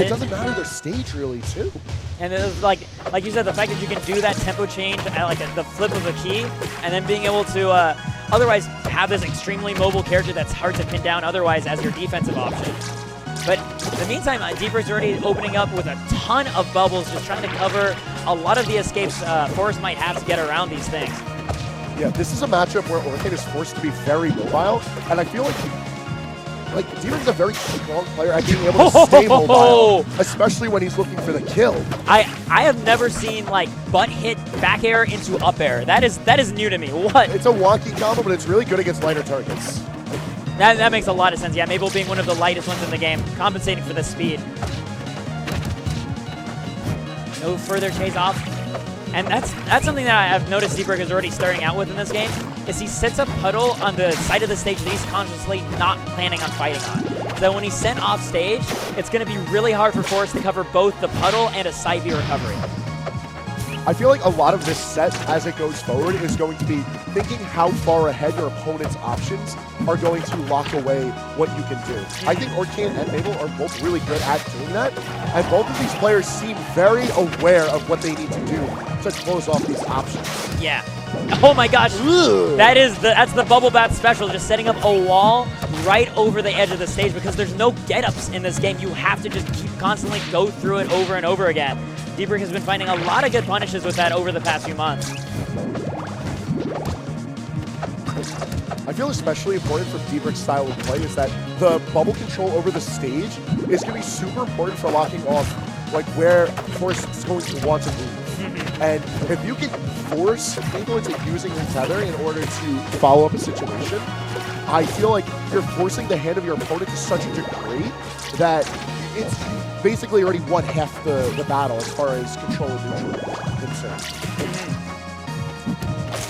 it doesn't matter their stage really too. And it was like you said, the fact that you can do that tempo change at like the flip of a key, and then being able to otherwise have this extremely mobile character that's hard to pin down otherwise as your defensive option. But in the meantime, DolphinBrick's already opening up with a ton of bubbles, just trying to cover a lot of the escapes forrest might have to get around these things. Yeah, this is a matchup where Orcane is forced to be very mobile, and I feel like DolphinBrick's a very strong player at being able to stay mobile, especially when he's looking for the kill. I have never seen like butt hit back air into up air. That is new to me. What? It's a wonky combo, but it's really good against lighter targets. That makes a lot of sense. Yeah, Maypul being one of the lightest ones in the game, compensating for the speed. No further chase off. And that's something that I've noticed DolphinBrick is already starting out with in this game, is he sets up puddle on the side of the stage that he's consciously not planning on fighting on. So when he's sent off stage, it's going to be really hard for forrest to cover both the puddle and a side B recovery. I feel like a lot of this set, as it goes forward, is going to be thinking how far ahead your opponent's options are going to lock away what you can do. I think Orcane and Maypul are both really good at doing that, and both of these players seem very aware of what they need to do to close off these options. Yeah. Oh my gosh. Ugh. That's the bubble bat special, just setting up a wall right over the edge of the stage because there's no get-ups in this game. You have to just constantly go through it over and over again. DolphinBrick has been finding a lot of good punishes with that over the past few months. I feel especially important for DolphinBrick's style of play is that the bubble control over the stage is going to be super important for locking off like where forrest is going to want to move. And if you can force people into using your tether in order to follow up a situation, I feel like you're forcing the hand of your opponent to such a degree that it's basically already won half the battle as far as control of neutral is concerned.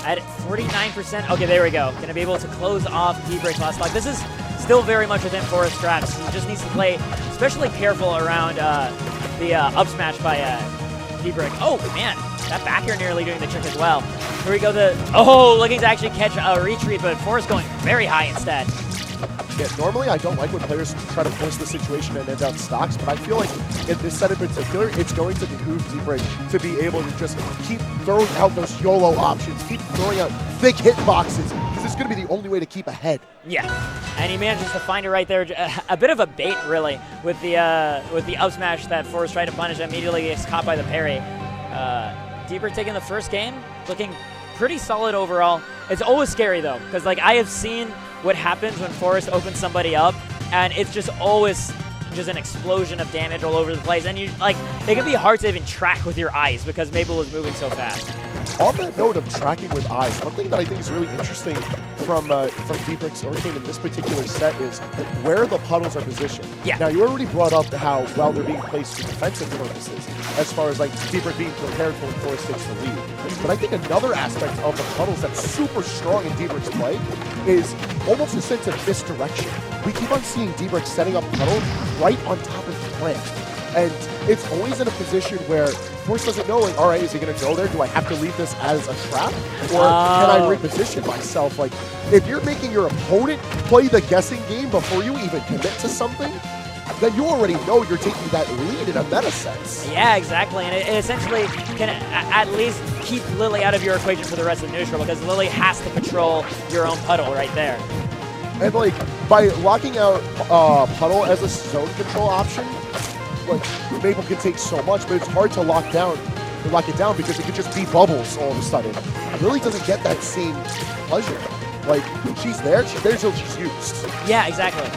At 49%, okay, there we go. Gonna be able to close off DolphinBrick's last stock. This is still very much within forrest traps. He just needs to play especially careful around the up smash by DolphinBrick. Oh man, that back air nearly doing the trick as well. Here we go, looking to actually catch a retreat, but forrest going very high instead. Yeah, normally I don't like when players try to force the situation and end up stocks, but I feel like in this set in particular, it's going to behoove DolphinBrick to be able to just keep throwing out those YOLO options, keep throwing out big hitboxes, because it's going to be the only way to keep ahead. Yeah, and he manages to find it right there. A bit of a bait, really, with the up smash that forrest tried to punish. Immediately gets caught by the parry. DolphinBrick taking the first game, looking pretty solid overall. It's always scary though, because like I have seen what happens when forrest opens somebody up, and it's just always just an explosion of damage all over the place, and you like it can be hard to even track with your eyes because Maypul is moving so fast. On that note of tracking with eyes, one thing that I think is really interesting from DolphinBrick's Orcane in this particular set is where the puddles are positioned. Yeah. Now, you already brought up how well they're being placed for defensive purposes, as far as like DolphinBrick being prepared for when forrest takes the lead. But I think another aspect of the puddles that's super strong in DolphinBrick's play is almost a sense of misdirection. We keep on seeing DolphinBrick setting up puddles right on top of the plant. And it's always in a position where forrest doesn't know, like, all right, is he going to go there? Do I have to leave this as a trap? Or can I reposition myself? Like, if you're making your opponent play the guessing game before you even commit to something, then you already know you're taking that lead in a meta sense. Yeah, exactly. And it essentially can at least keep Lily out of your equation for the rest of neutral, because Lily has to patrol your own puddle right there. And, like, by locking out puddle as a zone control option, like, Maypul can take so much, but it's hard to lock it down because it could just be bubbles all of a sudden. Lily doesn't get that same pleasure. Like, she's there till she's used. Yeah, exactly.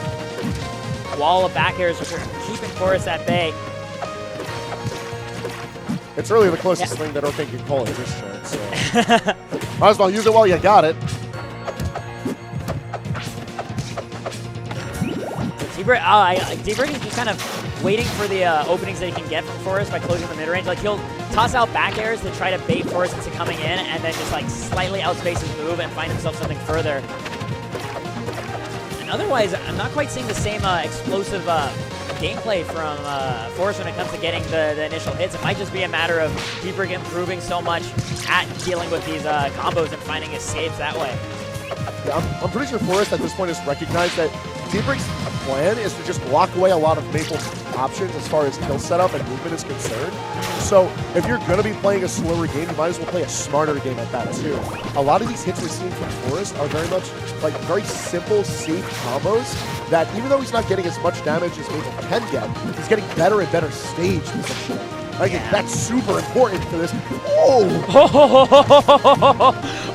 Wall of back airs, which are keeping forrest at bay. It's really the closest thing that Orcane can call it this turn, so might as well use it while you got it. DolphinBrick is just kind of waiting for the openings that he can get from forrest by closing the mid-range. Like, he'll toss out back airs to try to bait forrest into coming in, and then just like slightly outspace his move and find himself something further. And otherwise, I'm not quite seeing the same explosive gameplay from forrest when it comes to getting the initial hits. It might just be a matter of DolphinBrick improving so much at dealing with these combos and finding escapes that way. Yeah, I'm pretty sure forrest at this point has recognized that DolphinBrick's plan is to just block away a lot of Maypul's options as far as kill setup and movement is concerned. So if you're going to be playing a slower game, you might as well play a smarter game at that too. A lot of these hits we're seeing from forrest are very much like very simple, safe combos that even though he's not getting as much damage as Maypul can get, he's getting better and better stage positioning. I think that's super important for this. Oh!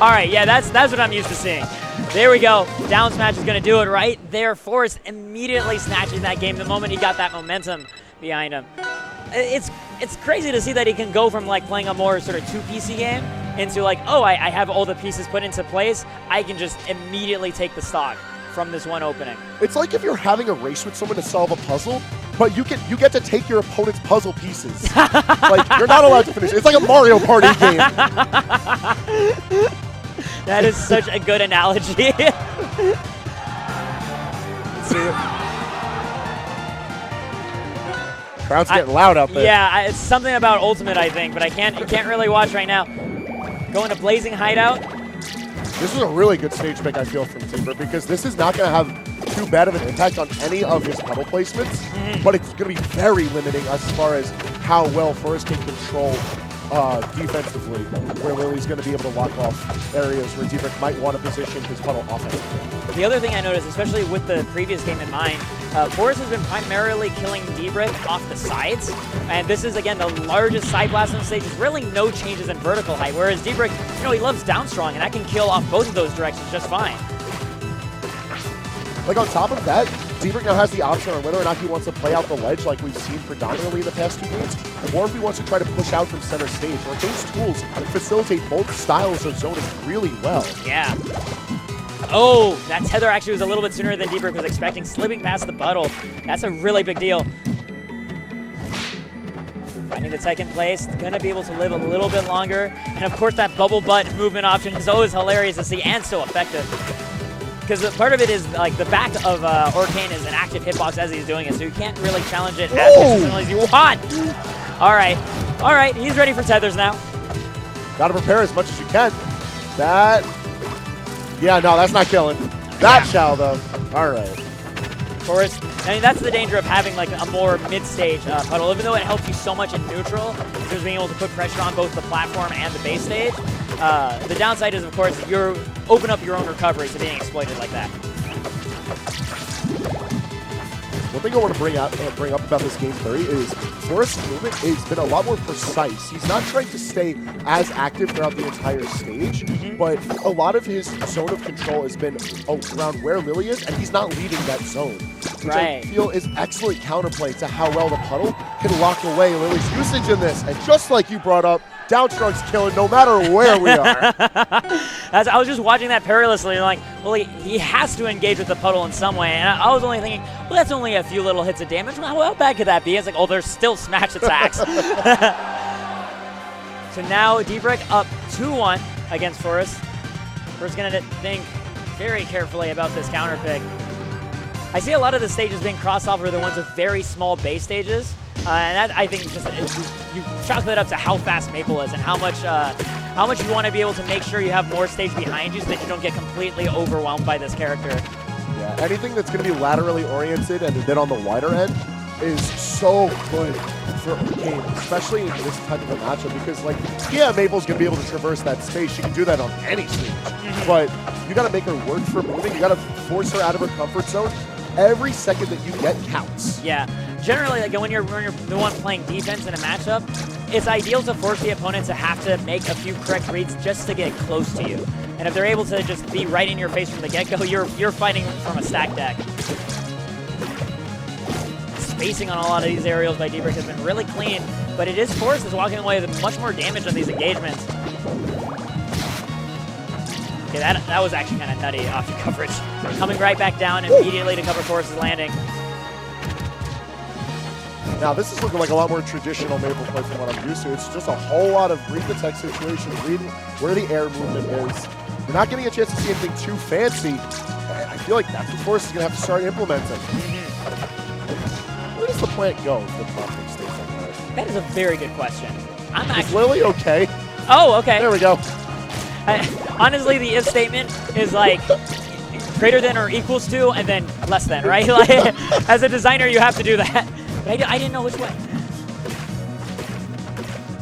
All right, yeah, that's what I'm used to seeing. There we go. Down smash is going to do it right there. forrest immediately snatching that game the moment he got that momentum behind him. It's crazy to see that he can go from like playing a more sort of 2-piecey game into like, oh, I have all the pieces put into place. I can just immediately take the stock from this one opening. It's like if you're having a race with someone to solve a puzzle, but you get to take your opponent's puzzle pieces. Like, you're not allowed to finish it. It's like a Mario Party game. That is such a good analogy. See it? Crowd's getting loud out there. Yeah, it's something about Ultimate, I think, but I can't really watch right now. Going to Blazing Hideout. This is a really good stage pick, I feel, from DolphinBrick, because this is not going to have too bad of an impact on any of his puddle placements, but it's going to be very limiting as far as how well forrest can control defensively, where Lily's going to be able to lock off areas where DolphinBrick might want to position his puddle offensively. The other thing I noticed, especially with the previous game in mind, forrest has been primarily killing DolphinBrick off the sides, and this is, again, the largest side blast on the stage. There's really no changes in vertical height, whereas DolphinBrick, you know, he loves down strong, and I can kill off both of those directions just fine. Like, on top of that, DolphinBrick now has the option on whether or not he wants to play out the ledge like we've seen predominantly in the past 2 games, or if he wants to try to push out from center stage. Orcane's tools facilitate both styles of zoning really well. Yeah. Oh, that tether actually was a little bit sooner than DolphinBrick was expecting, slipping past the puddle. That's a really big deal. Finding the second place, gonna be able to live a little bit longer. And of course that bubble butt movement option is always hilarious to see and so effective. Because part of it is like the back of Orcane is an active hitbox as he's doing it, so you can't really challenge it as consistently as you want. All right, he's ready for tethers now. Gotta prepare as much as you can. That, yeah, no, that's not killing. That shall though. All right. forrest, I mean, that's the danger of having like a more mid-stage puddle. Even though it helps you so much in neutral, in terms of being able to put pressure on both the platform and the base stage, the downside is, of course, you open up your own recovery to being exploited like that. One thing I want to bring up about this game, Curry, is forrest's movement has been a lot more precise. He's not trying to stay as active throughout the entire stage, but a lot of his zone of control has been around where Lily is, and he's not leading that zone. Which I feel is excellent counterplay to how well the puddle can lock away Lily's usage in this. And just like you brought up, downstrug's killing no matter where we are. I was just watching that perilously, and like, well, he has to engage with the puddle in some way. And I was only thinking, well, that's only a few little hits of damage. Well, how bad could that be? It's like, oh, there's still smash attacks. So now DolphinBrick up 2-1 against forrest. We're going to think very carefully about this counter pick. I see a lot of the stages being crossed off are the ones with very small base stages. And that, I think, just you chalk that up to how fast Maypul is and how much you want to be able to make sure you have more stage behind you so that you don't get completely overwhelmed by this character. Yeah, anything that's going to be laterally oriented and a bit on the wider end is so good for Orcane, especially in this type of a matchup, because, like, yeah, Maypul's going to be able to traverse that space. She can do that on any stage. But you got to make her work for moving. You got to force her out of her comfort zone. Every second that you get counts. Yeah. Generally, like when you're the one playing defense in a matchup, it's ideal to force the opponent to have to make a few correct reads just to get close to you. And if they're able to just be right in your face from the get-go, you're fighting from a stack deck. Spacing on a lot of these aerials by DolphinBrick has been really clean, but it is forrest is walking away with much more damage on these engagements. Okay, that was actually kind of nutty off the coverage. Coming right back down immediately to cover forrest's landing. Now, this is looking like a lot more traditional Maypul play from what I'm used to. It's just a whole lot of read the tech situations, read where the air movement is. You're not getting a chance to see anything too fancy. And I feel like that's what forrest is going to have to start implementing. Where does the plant go if the prompting stays like that? That is a very good question. Is Lily okay? Oh, okay. There we go. Honestly, the if statement is like greater than or equals to, and then less than, right? Like, as a designer, you have to do that. But I didn't know which way.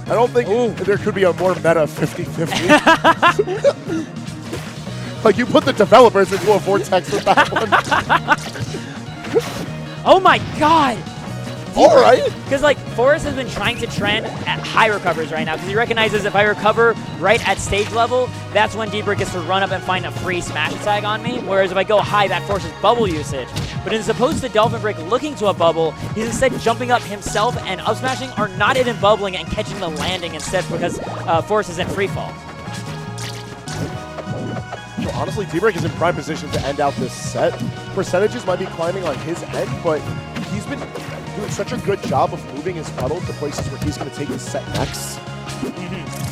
I don't think there could be a more meta 50-50. Like, you put the developers into a vortex with that one. Oh my god! All right. Because, like, forrest has been trying to trend at high recovers right now because he recognizes if I recover right at stage level, that's when DBrick gets to run up and find a free smash attack on me. Whereas if I go high, that forces bubble usage. But as opposed to DolphinBrick looking to a bubble, he's instead jumping up himself and up smashing or not even bubbling and catching the landing instead because forrest is in free fall. Well, honestly, DBrick is in prime position to end out this set. Percentages might be climbing on his end, but he's been doing such a good job of moving his puddle to places where he's going to take his set next.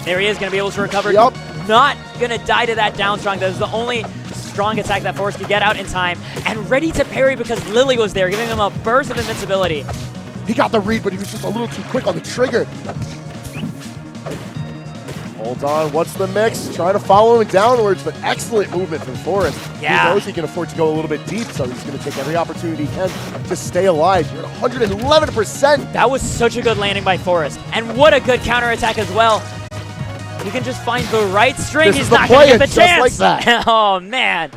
There he is, going to be able to recover. Yup. Not going to die to that down strong. That is the only strong attack that forrest could get out in time. And ready to parry because Lily was there, giving him a burst of invincibility. He got the read, but he was just a little too quick on the trigger. Hold on, what's the mix? Trying to follow him downwards, but excellent movement from forrest. Yeah. He knows he can afford to go a little bit deep, so he's going to take every opportunity he can to stay alive. You're at 111%. That was such a good landing by forrest. And what a good counterattack as well. You can just find the right string. He's not going to get the chance. Like that. Oh, man.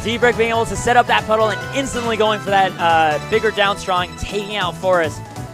DBrick being able to set up that puddle and instantly going for that bigger down strong, taking out forrest.